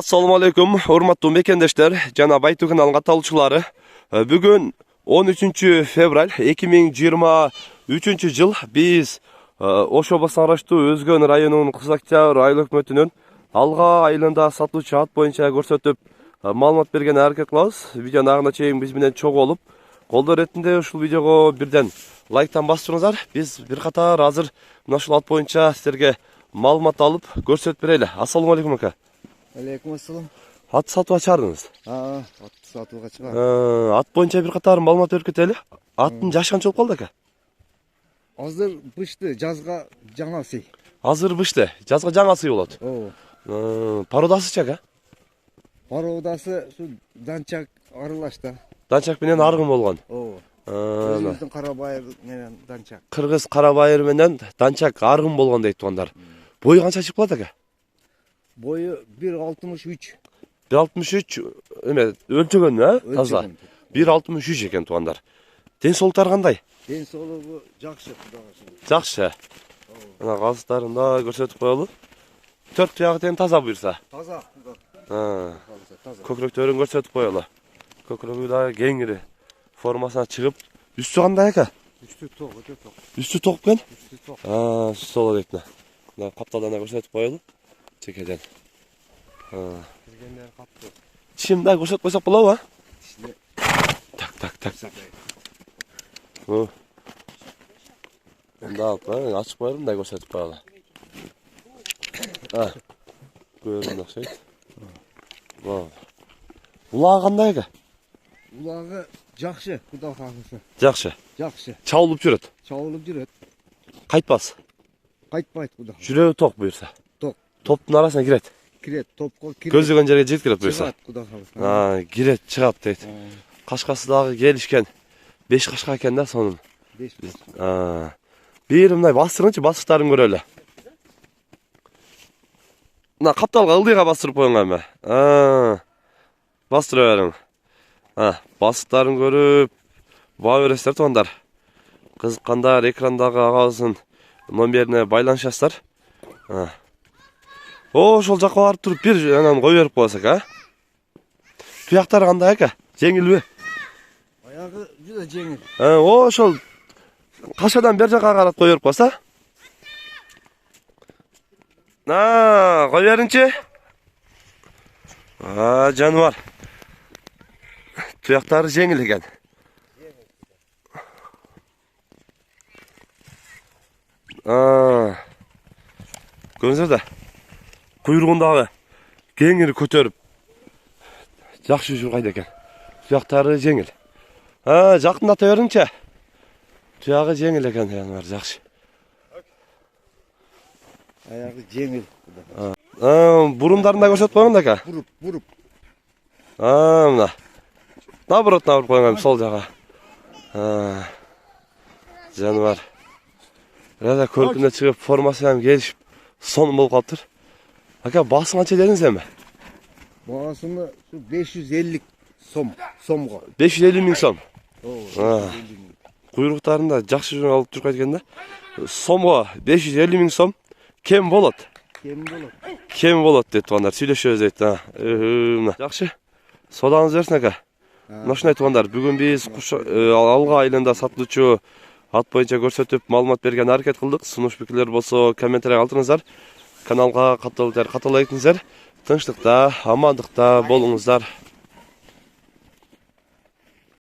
Assalamu alaikum, урматтуу мекендештер жана Байтуу каналынын катталуучулары. Бүгүн 13 февраль 2023 жыл биз Ош облусуна караштуу Өзгөн районунун Кызыл Октябрь айыл өкмөтүнүн Алга айылында сатылуучу ат боюнча көрсөтүп маалымат берген аракет кылабыз. Видеонун агына чейин биз менен чогуу болуп, колдоо иретинде ушул видеого бирден лайктан басыңыздар. Биз бир катар азыр мына ушул ат боюнча силерге маалымат алып көрсөтүп берели. Ассалому алейкум ака. Алейкум ассалам. Ат сатып чыгардыңыз. Ат сатууга чыгардым. Ат боюнча бир катар маалымат берип кетели. Аттын жашы канча болуп калды ака? Азыр бышты, жазга жаңа сый. Азыр бышты, жазга жаңа сый болот. Породасычы ака? Породасы şu данчак аралашта. Данчак менен аргын болгон. Өзүбүздүн Карабайыр менен данчак. Кыргыз Карабайыр менен данчак аргын болгон дейт тугандар. Бою канча чыгып калат ака? Boyu 1.63. 1.63 эме өлчөгөн, таза. 1.63 экен тугандар. Ден соолуктары кандай? Ден соолугу жакшы, Кудайга шүгүр. Жакшы. Мына казыктарын да көрсөтүп коелу. Төрт туягы тең таза буйрса. Таза. Көкүрөктөрүн көрсөтүп коелу. Көкүрөгү да кеңири формасына чыгып, үстү кандай ака? Үстү ток, өтө ток. Үстү ток экен? Үстү ток. Соло дейт мына. Мына капталдан көрсөтүп коелу. Чекеден. Киргендер каптı. Тишим да көрсөтүп койсок болобу, а? Тишине. Так. Мында алып, ачып коелу, мындай көрсөтүп коелу. Көрүнүп окшойт. Улагы кандай ака? Улагы жакшы, Кудай кааласа. Жакшы. Жакшы. Чабылып жүрөт. Чабылып жүрөт. Кайтпас. Кайтпайт Кудай. Жүрөгү ток буйрса. Ток. Топтун арасына кирет. Кирет, топко кирет. Көздөгөн жерге жеткирет буйрса. Чыгат, Кудай кааласа. Кирет, чыгат дейт. Кашкасы дагы келишкен. 5 кашка экен да сонун. 5. Бир мындай бастырыңчы, басыктарын көрөлү. Мына капталга ылдыйга бастырып коюңар эме. Бастыра бериң. Басыктарын көрүп баа бересиздер тугандар. Кызыккандар экрандагы агабыздын номерине байланышасыздар. Ошол жакка барып туруп бир анан кой берип коесак, а? Туяктары кандай ака? Жеңилби? Аягы жүзө жеңил. Ошол кашадан бер жакка карап кой берип коесо. Кой бериңчи. Жаныбар. Туяктары жеңил экен. Көрүңүздөр да. Куйругундагы кеңири көтөрүп жакшы жүргайт экен. Туяктары жеңил. Жакындата бериңчи. Туягы жеңил экен, жаныбар, жакшы. Аягы жеңил. Бурундарында көрсөтүп коюң да ака. Буруп. Мына. Наоборот коюңар сол жага. Жаныбар. Рада көркүнө чыгып, формасы ham келишип, сонун болуп калыптыр. Ака, баасын канча дедиңиз эми? Баасыны 550 сомго. 550 миң сом. Куйруктарында жакшы жүрүп алып жүргөн экен да. Сомго 550 миң сом кем болот. Кем болот дейт тугандар. Сүйлөшөбүз дейт. Жакшы. Содаңыз берсин ака. Мына ушундай тугандар, бүгүн биз Алга айылында сатылуучу ат боюнча көрсөтүп маалымат берген аракет кылдык. Сунуш пикирлер болсо комментарий калтырыңыздар. Каналга катталып этиңиздер. Тынчтыкта, амандыкта болуңуздар.